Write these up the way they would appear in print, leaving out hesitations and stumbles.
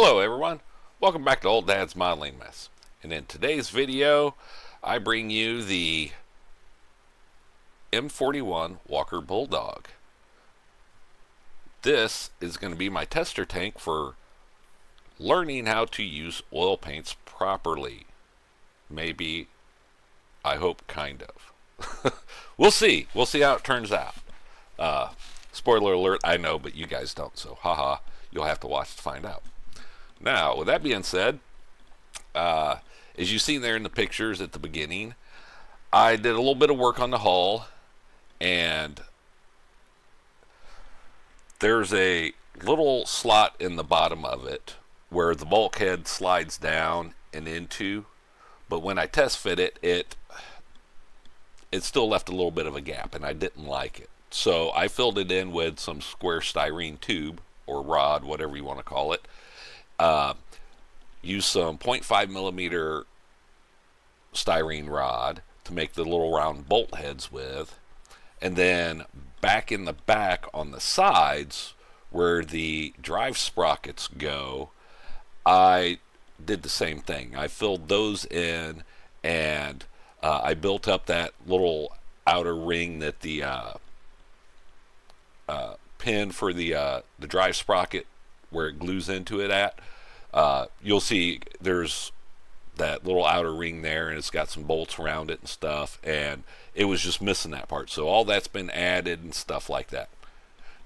Hello everyone, welcome back to Old Dad's Modeling Mess. And in today's video, I bring you the M41 Walker Bulldog. This is going to be my tester tank for learning how to use oil paints properly. Maybe, I hope, kind of. We'll see how it turns out. Spoiler alert, I know, but you guys don't, so haha, you'll have to watch to find out. Now, with that being said, as you've seen there in the pictures at the beginning, I did a little bit of work on the hull, and there's a little slot in the bottom of it where the bulkhead slides down and into, but when I test fit it, it still left a little bit of a gap, and I didn't like it. So I filled it in with some square styrene tube, or rod, whatever you want to call it. Use some 0.5 millimeter styrene rod to make the little round bolt heads with, and then back in the back on the sides where the drive sprockets go, I did the same thing. I filled those in, and I built up that little outer ring that the pin for the drive sprocket where it glues into it at. You'll see there's that little outer ring there, and it's got some bolts around it and stuff, and it was just missing that part. So all that's been added and stuff like that.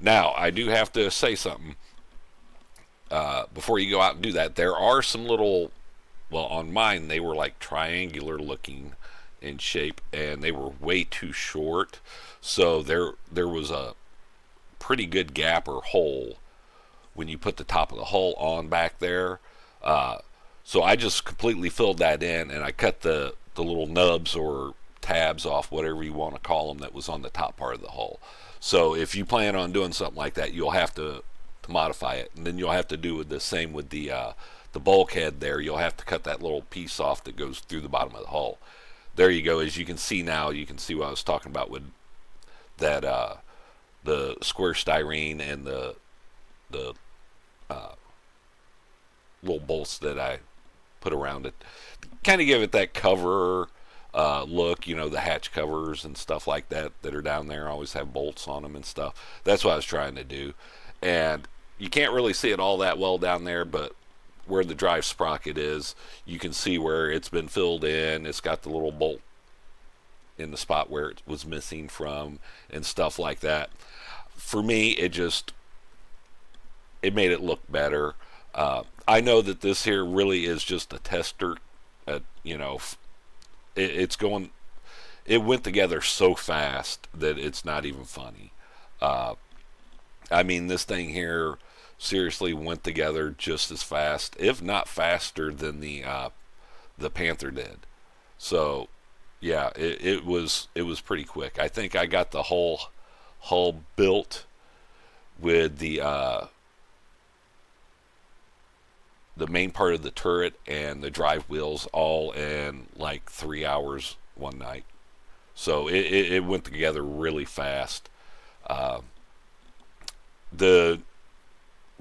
Now, I do have to say something before you go out and do that. There are some little, well, on mine, they were like triangular looking in shape, and they were way too short. So there was a pretty good gap or hole when you put the top of the hull on back there. So I just completely filled that in, and I cut the little nubs or tabs off, whatever you want to call them, that was on the top part of the hull. So if you plan on doing something like that, you'll have to modify it, and then you'll have to do the same with the bulkhead there. You'll have to cut that little piece off that goes through the bottom of the hull. There you go. As you can see now, you can see what I was talking about with that the square styrene and the little bolts that I put around it, kind of give it that cover look. You know, the hatch covers and stuff like that that are down there always have bolts on them and stuff. That's what I was trying to do, and you can't really see it all that well down there, but where the drive sprocket is, you can see where it's been filled in. It's got the little bolt in the spot where it was missing from and stuff like that. For me, it made it look better. I know that this here really is just a tester. You know, it went together so fast that it's not even funny. I mean, this thing here seriously went together just as fast, if not faster, than the Panther did. So, yeah, it was pretty quick. I think I got the whole hull built with the main part of the turret and the drive wheels all in like 3 hours one night. So it went together really fast. The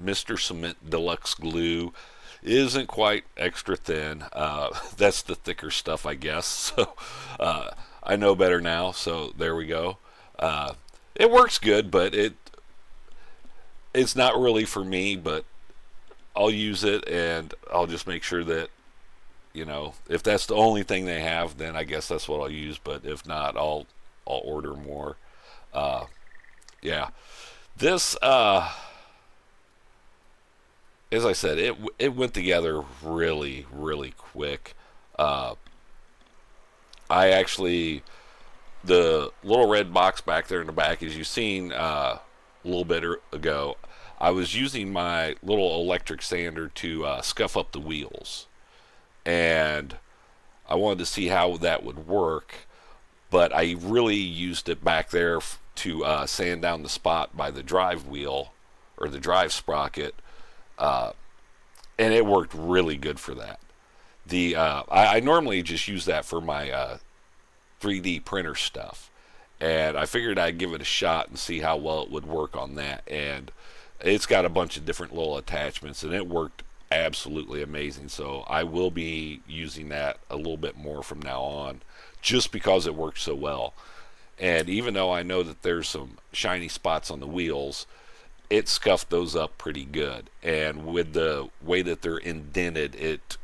Mr. Cement Deluxe glue isn't quite extra thin. That's the thicker stuff, I guess. So I know better now, so there we go. It works good, but it's not really for me, but I'll use it, and I'll just make sure that, you know, if that's the only thing they have, then I guess that's what I'll use. But if not, I'll order more. Yeah, this as I said, it went together really, really quick. I actually, the little red box back there in the back, as you've seen a little bit ago, I was using my little electric sander to scuff up the wheels, and I wanted to see how that would work, but I really used it back there to sand down the spot by the drive wheel or the drive sprocket, and it worked really good for that. I normally just use that for my 3D printer stuff, and I figured I'd give it a shot and see how well it would work on that. And it's got a bunch of different little attachments, and it worked absolutely amazing. So I will be using that a little bit more from now on, just because it works so well. And even though I know that there's some shiny spots on the wheels, it scuffed those up pretty good. And with the way that they're indented, it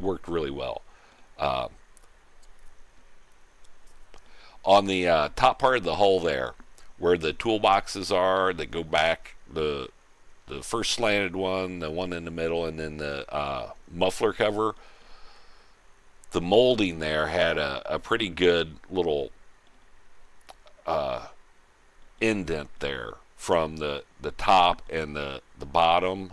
worked really well. Uh, on the top part of the hull there, where the toolboxes are that go back, the first slanted one, the one in the middle, and then the muffler cover, the molding there had a pretty good little indent there from the top and the bottom.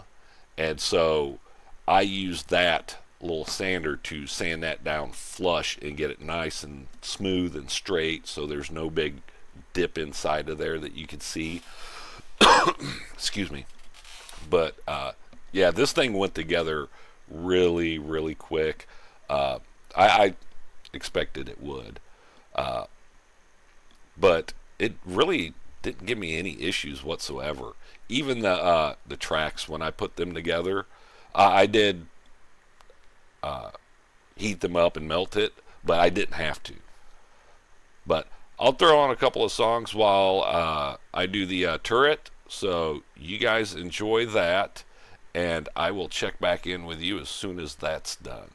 And so I used that little sander to sand that down flush and get it nice and smooth and straight, so there's no big dip inside of there that you can see. Excuse me. But yeah, this thing went together really, really quick. I expected it would, but it really didn't give me any issues whatsoever. Even the tracks, when I put them together, I did heat them up and melt it, but I didn't have to. But I'll throw on a couple of songs while I do the turret, so you guys enjoy that, and I will check back in with you as soon as that's done.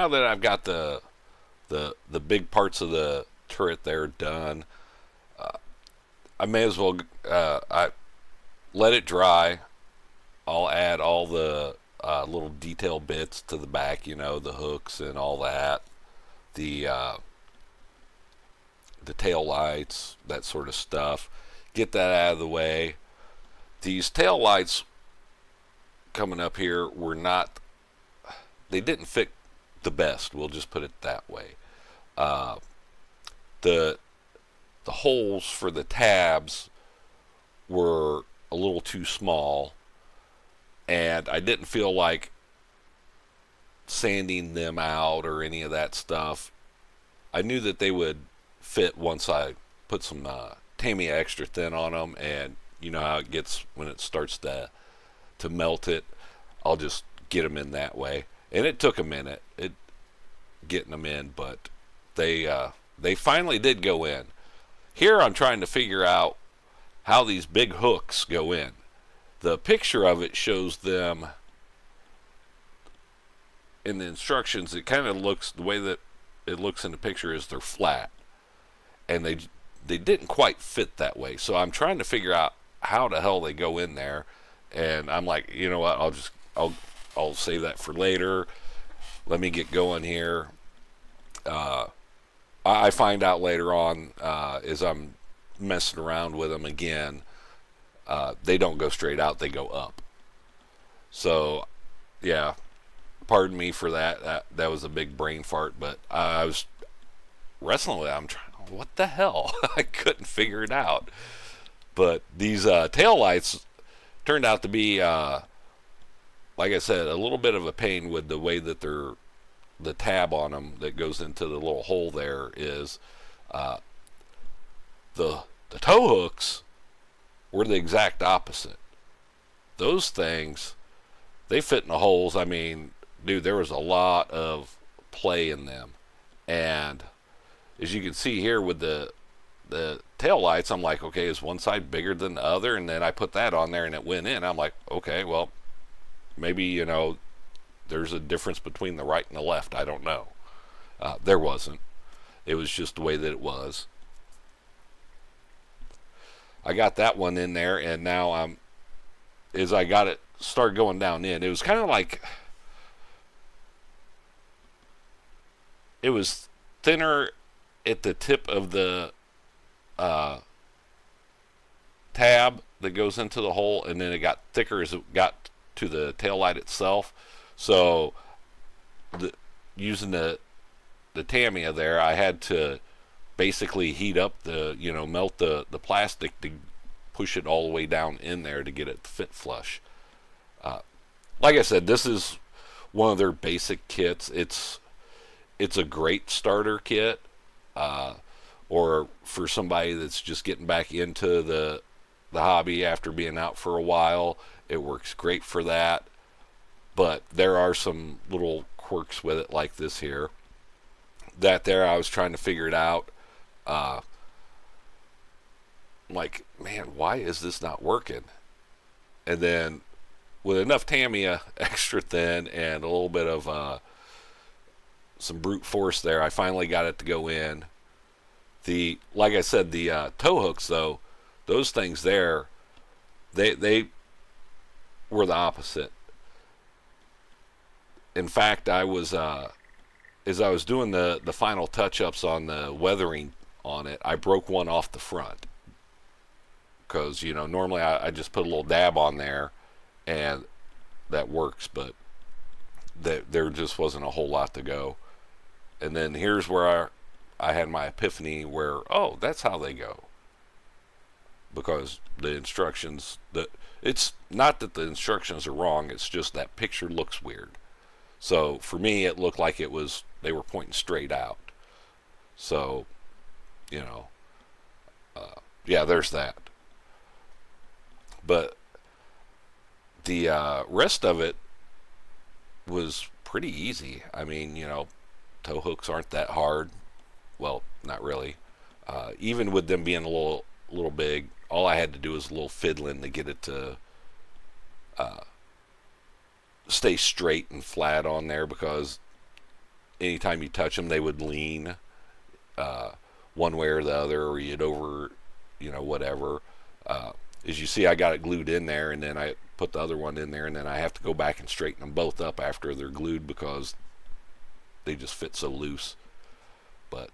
now that I've got the big parts of the turret there done, I may as well I let it dry. I'll add all the little detail bits to the back, you know, the hooks and all that, the tail lights, that sort of stuff. Get that out of the way. These tail lights coming up here were not, they didn't fit the best, we'll just put it that way. The holes for the tabs were a little too small, and I didn't feel like sanding them out or any of that stuff. I knew that they would fit once I put some Tamiya extra thin on them, and you know how it gets when it starts to melt it. I'll just get them in that way, and it took a minute getting them in, but they finally did go in. Here I'm trying to figure out how these big hooks go in. The picture of it shows them in the instructions. It kind of looks, the way that it looks in the picture is they're flat, and they didn't quite fit that way. So I'm trying to figure out how the hell they go in there, and I'm like, you know what, I'll save that for later. Let me get going here. I find out later on as I'm messing around with them again, they don't go straight out, they go up. So yeah, pardon me for that. That was a big brain fart, but I was wrestling with it. I'm trying, what the hell? I couldn't figure it out. But these tail lights turned out to be, like I said, a little bit of a pain with the way that the tab on them that goes into the little hole there is. The tow hooks were the exact opposite. Those things, they fit in the holes. I mean, dude, there was a lot of play in them. And as you can see here with the tail lights, I'm like, okay, is one side bigger than the other? And then I put that on there and it went in. I'm like, okay, well, maybe, you know, there's a difference between the right and the left. I don't know. There wasn't. It was just the way that it was. I got that one in there, and now as I got it started going down in, it was kind of like, it was thinner at the tip of the tab that goes into the hole, and then it got thicker as it got to the tail light itself. So using the Tamiya there, I had to basically heat up melt the plastic to push it all the way down in there to get it to fit flush. Like I said, this is one of their basic kits. It's a great starter kit, or for somebody that's just getting back into the hobby after being out for a while. It works great for that. But there are some little quirks with it like this here. That there, I was trying to figure it out. Like, man, why is this not working? And then with enough Tamiya extra thin and a little bit of some brute force there, I finally got it to go in. Like I said, the tow hooks though, those things there, they were the opposite. In fact, I was as I was doing the final touch-ups on the weathering on it, I broke one off the front. Because, you know, normally I just put a little dab on there and that works, but there just wasn't a whole lot to go. And then here's where I had my epiphany where, oh, that's how they go. Because the instructions, it's not that the instructions are wrong, it's just that picture looks weird. So for me, it looked like they were pointing straight out. So, you know, yeah, there's that. But the rest of it was pretty easy. I mean, you know, tow hooks aren't that hard. Well, not really. Even with them being a little big, all I had to do was a little fiddling to get it to stay straight and flat on there, because anytime you touch them, they would lean one way or the other, or you'd over, whatever. As you see, I got it glued in there, and then I put the other one in there, and then I have to go back and straighten them both up after they're glued because they just fit so loose. But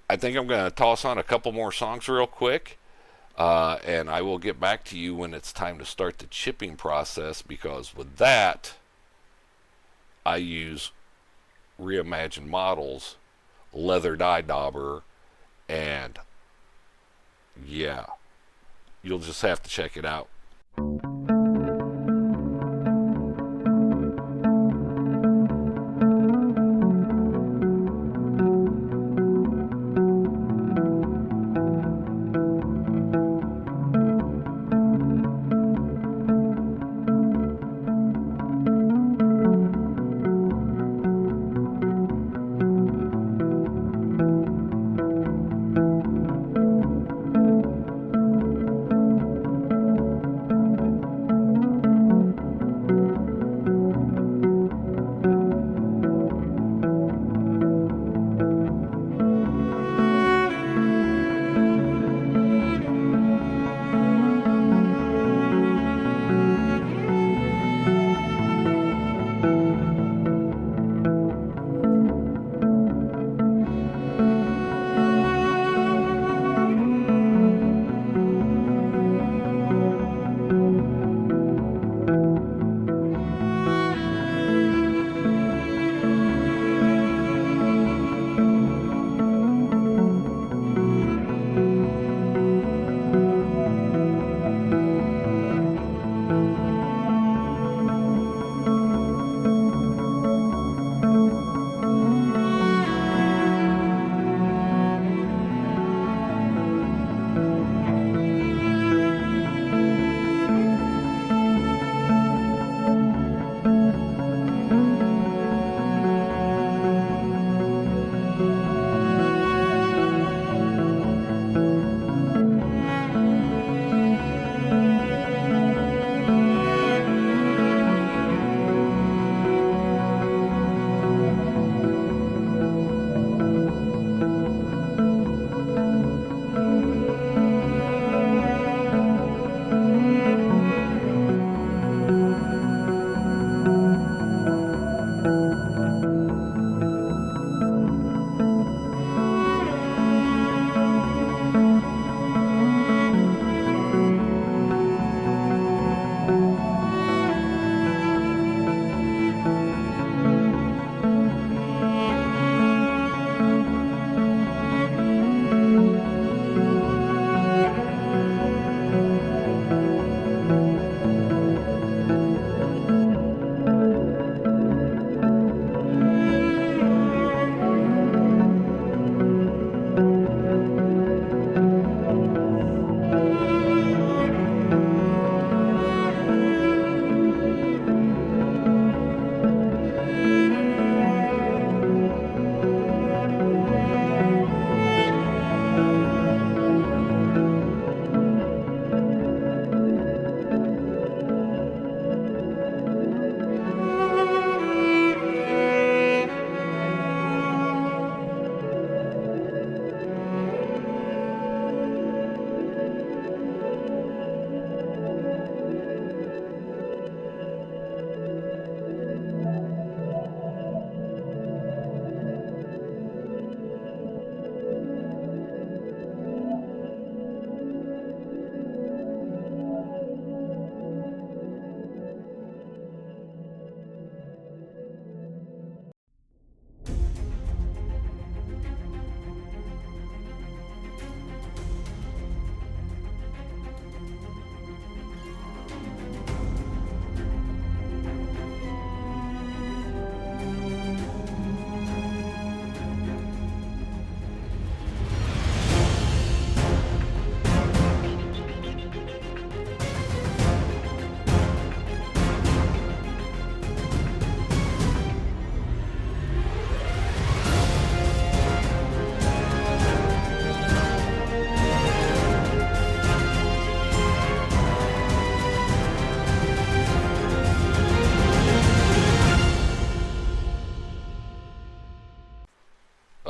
I think I'm going to toss on a couple more songs real quick, and I will get back to you when it's time to start the chipping process, because with that, I use Reimagined models, leather dye dauber, and yeah, you'll just have to check it out.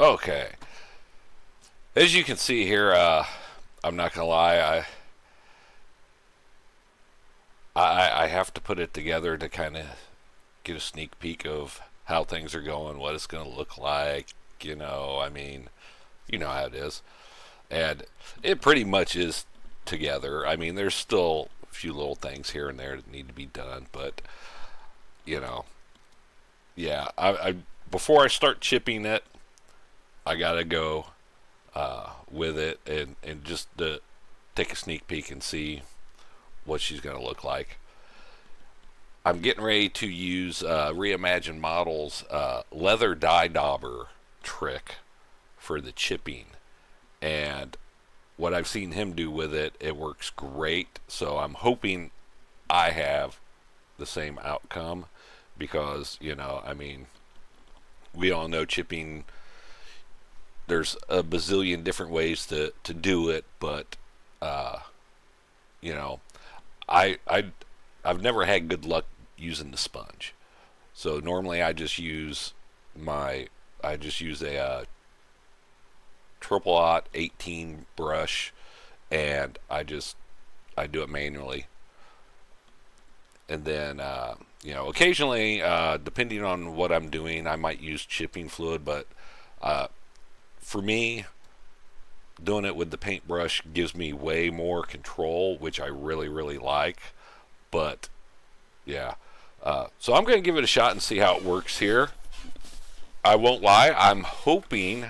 Okay. As you can see here, I'm not gonna lie, I have to put it together to kind of get a sneak peek of how things are going, what it's gonna look like. I mean, you know how it is, and it pretty much is together. I mean, there's still a few little things here and there that need to be done, but you know, yeah. I before I start chipping it, I gotta go with it and just take a sneak peek and see what she's going to look like. I'm getting ready to use Reimagined Models leather dye dauber trick for the chipping, and what I've seen him do with it, it works great. So I'm hoping I have the same outcome, because I mean, we all know chipping, there's a bazillion different ways to do it, but you know, I've never had good luck using the sponge. So normally I just use a triple aught 18 brush, and I do it manually. And then occasionally, depending on what I'm doing, I might use chipping fluid, but for me, doing it with the paintbrush gives me way more control, which I really, really like. But yeah, so I'm going to give it a shot and see how it works here. I won't lie, I'm hoping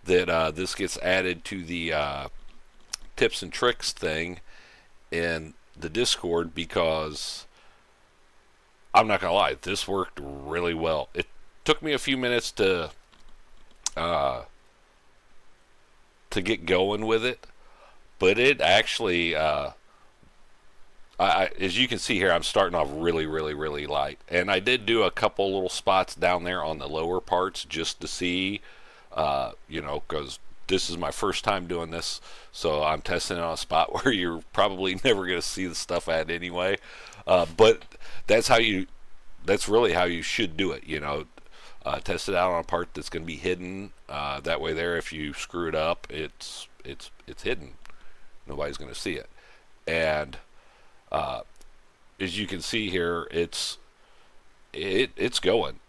that this gets added to the tips and tricks thing in the Discord, because I'm not going to lie, this worked really well. It took me a few minutes to get going with it, but it actually, as you can see here, I'm starting off really, really, really light, and I did do a couple little spots down there on the lower parts just to see, because this is my first time doing this, so I'm testing it on a spot where you're probably never going to see the stuff at anyway, but that's really how you should do it, test it out on a part that's going to be hidden. That way, there, if you screw it up, it's hidden. Nobody's going to see it. And as you can see here, it's going.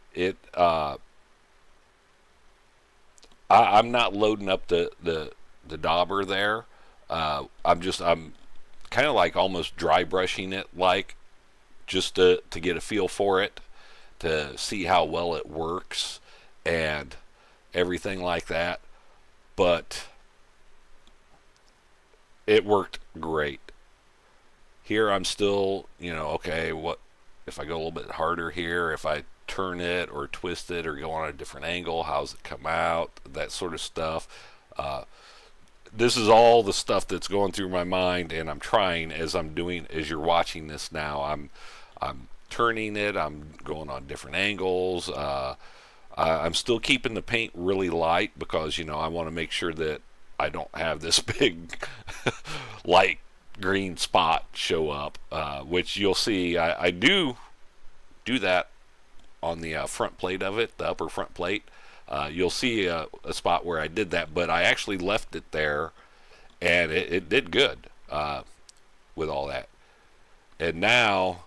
I'm not loading up the dauber there. I'm kind of like almost dry brushing it, like just to get a feel for it, to see how well it works and everything like that. But it worked great. Here I'm still, okay, what if I go a little bit harder here, if I turn it or twist it or go on a different angle, how's it come out, that sort of stuff. This is all the stuff that's going through my mind, and I'm trying as you're watching this now, I'm turning it, I'm going on different angles. I'm still keeping the paint really light, because I want to make sure that I don't have this big light green spot show up, which you'll see. I do that on the front plate of it, the upper front plate. You'll see a spot where I did that, but I actually left it there, and it did good with all that. And now,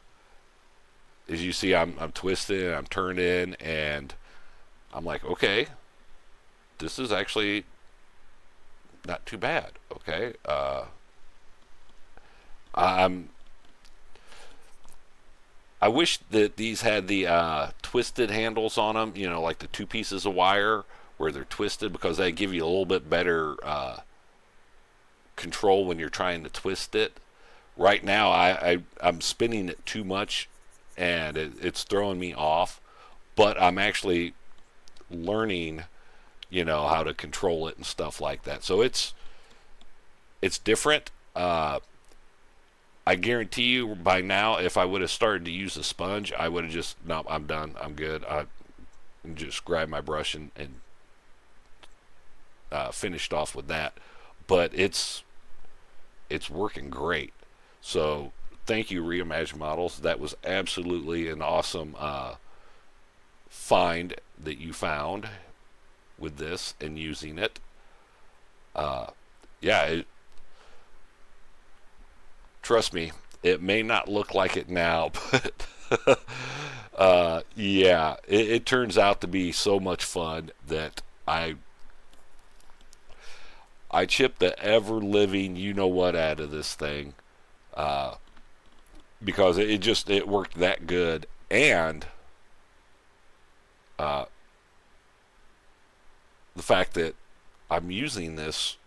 as you see, I'm twisting, I'm turning, and I'm like, okay, this is actually not too bad. Okay, I wish that these had the twisted handles on them, like the two pieces of wire where they're twisted, because they give you a little bit better control when you're trying to twist it. Right now, I'm spinning it too much, and it's throwing me off, but I'm actually learning, how to control it and stuff like that. So it's different. I guarantee you by now, if I would have started to use a sponge, I would have just, no, I'm done, I'm good. I just grabbed my brush and finished off with that. But it's working great. So thank you, Reimagined Models. That was absolutely an awesome find that you found with this and using it. Yeah, trust me, it may not look like it now, but yeah, it turns out to be so much fun that I chipped the ever living you know what out of this thing, because it worked that good. And uh, the fact that I'm using this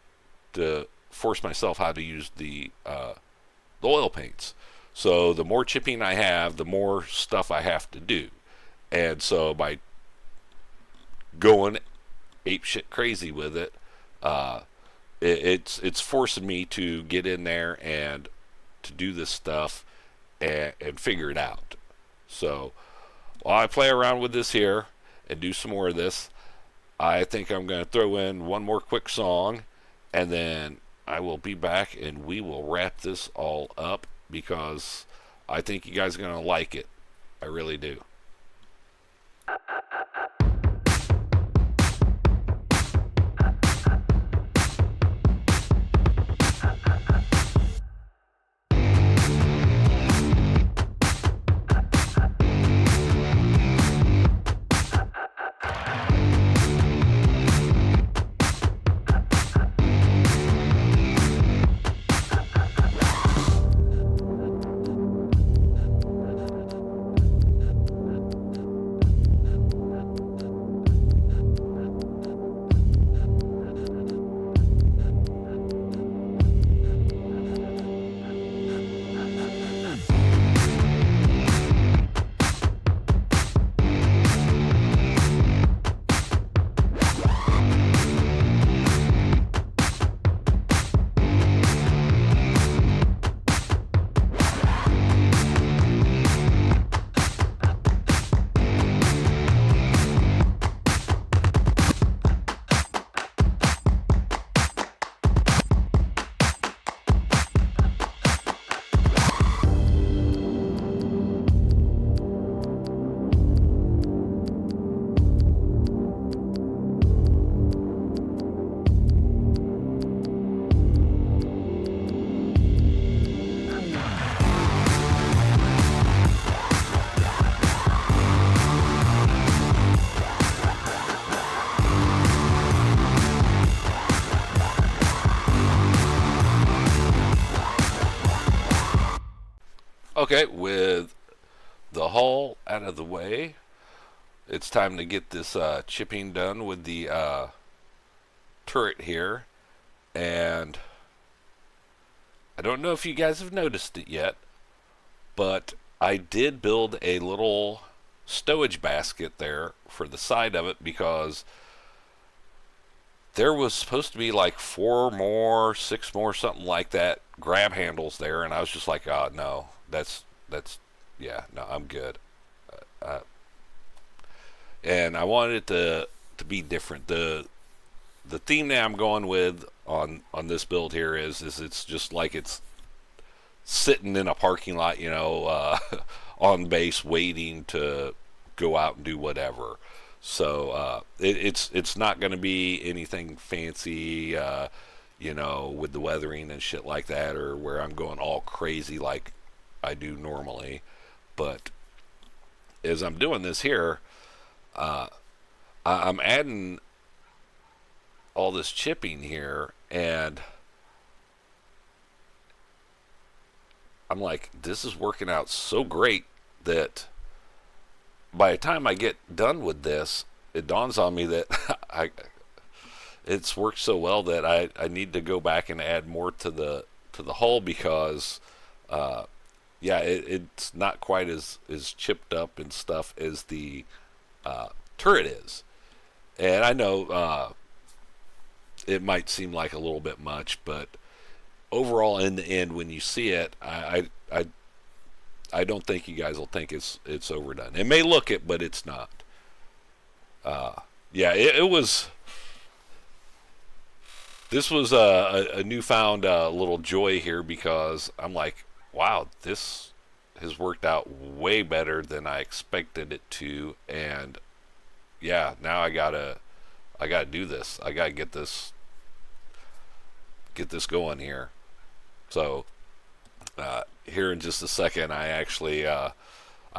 to force myself how to use the oil paints. So the more chipping I have, the more stuff I have to do. And so by going ape shit crazy with it, it's forcing me to get in there and to do this stuff and figure it out. So while I play around with this here and do some more of this, I think I'm going to throw in one more quick song, and then I will be back and we will wrap this all up, because I think you guys are going to like it. I really do. Okay, with the hull out of the way, it's time to get this chipping done with the turret here. And I don't know if you guys have noticed it yet, but I did build a little stowage basket there for the side of it, because there was supposed to be like 4 more, 6 more, something like that, grab handles there, and I was just like, oh no, that's yeah, no, I'm good. And I wanted it to be different. The theme that I'm going with on this build here is it's just like it's sitting in a parking lot, you know, on base waiting to go out and do whatever. So it's not going to be anything fancy, you know, with the weathering and shit like that, or where I'm going all crazy like I do normally. But as I'm doing this here, I'm adding all this chipping here, and I'm like, this is working out so great that by the time I get done with this, it dawns on me that it's worked so well that I need to go back and add more to the hull, because yeah, it's not quite as chipped up and stuff as the turret is. And I know it might seem like a little bit much, but overall, in the end, when you see it, I don't think you guys will think it's overdone. It may look it, but it's not. Yeah, it was. This was a newfound little joy here, because I'm like, wow, this has worked out way better than I expected it to, and yeah, now I gotta I got to do this. I got to get this going here. So here in just a second, I actually I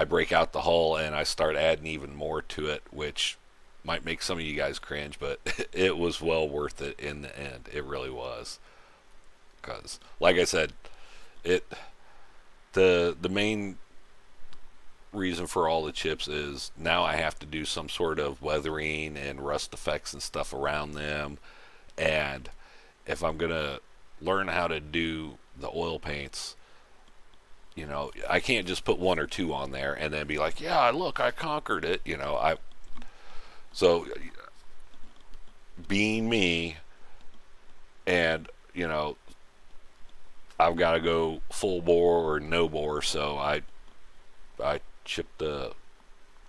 break out the hull and I start adding even more to it, which might make some of you guys cringe, but it was well worth it in the end. It really was. Because, like I said, the main reason for all the chips is now I have to do some sort of weathering and rust effects and stuff around them. And if I'm gonna learn how to do the oil paints, you know, I can't just put one or two on there and then be like, yeah, look, I conquered it. You know, so being me, and you know, I've got to go full bore or no bore, so I chipped the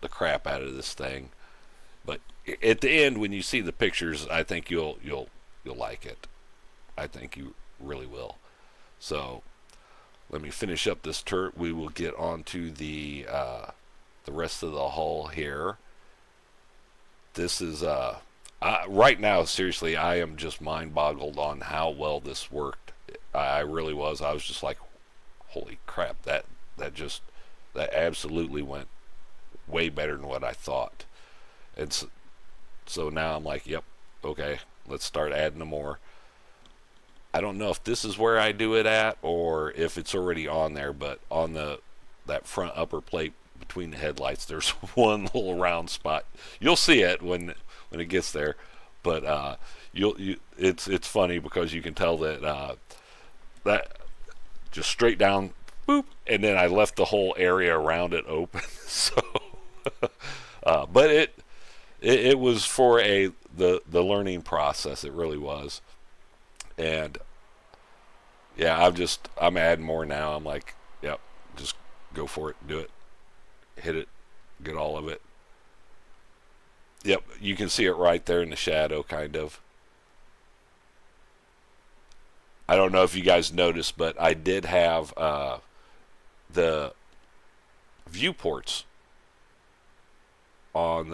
crap out of this thing. But at the end, when you see the pictures, I think you'll like it. I think you really will. So let me finish up this turret. We will get on to the rest of the hull here. This is right now, seriously, I am just mind boggled on how well this worked. I really was. I was just like, holy crap, that absolutely went way better than what I thought. And so now I'm like, yep, okay, let's start adding more. I don't know if this is where I do it at or if it's already on there, but on that front upper plate between the headlights, there's one little round spot. You'll see it when it gets there, but it's funny because you can tell that that just straight down, boop, and then I left the whole area around it open. So, but it was for the learning process. It really was. And yeah, I'm adding more now. I'm like, yep, just go for it, do it, hit it, get all of it. Yep, you can see it right there in the shadow, kind of. I don't know if you guys noticed, but I did have the viewports for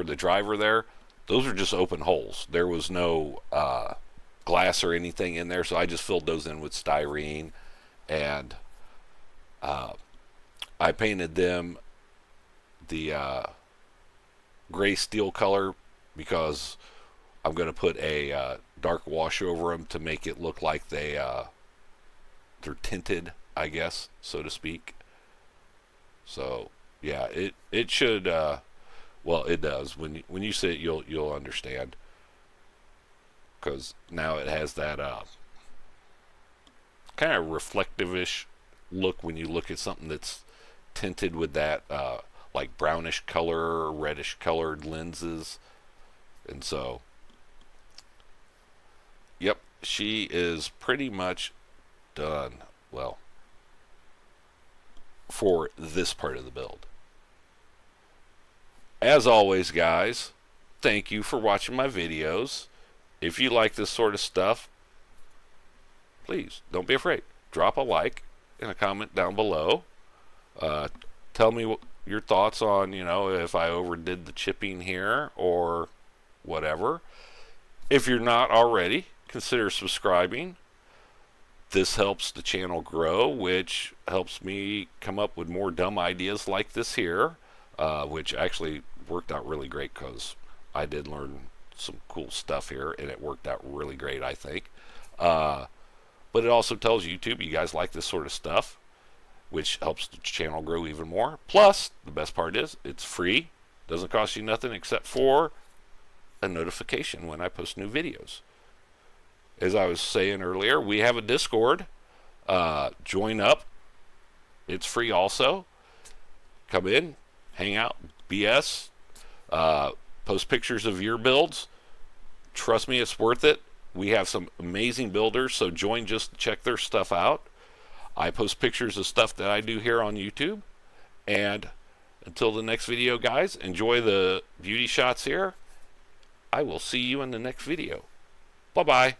the driver there. Those are just open holes. There was no glass or anything in there, so I just filled those in with styrene, and I painted them the gray steel color because I'm going to put a dark wash over them to make it look like they're tinted, I guess, so to speak. So yeah, it should well, it does. When you see it, you'll understand, because now it has that kind of reflective-ish look when you look at something that's tinted with that like brownish color or reddish colored lenses. And so, yep, she is pretty much done. Well, for this part of the build. As always, guys, thank you for watching my videos. If you like this sort of stuff, please don't be afraid. Drop a like and a comment down below. Tell me your thoughts on, you know, if I overdid the chipping here or whatever. If you're not already, consider subscribing. This helps the channel grow, which helps me come up with more dumb ideas like this here, which actually worked out really great because I did learn some cool stuff here, and it worked out really great, I think. But it also tells YouTube you guys like this sort of stuff, which helps the channel grow even more. Plus, the best part is it's free. Doesn't cost you nothing except for a notification when I post new videos. As I was saying earlier, we have a Discord. Join up. It's free also. Come in, hang out, BS, post pictures of your builds. Trust me, it's worth it. We have some amazing builders, so join just to check their stuff out. I post pictures of stuff that I do here on YouTube. And until the next video, guys, enjoy the beauty shots here. I will see you in the next video. Bye-bye.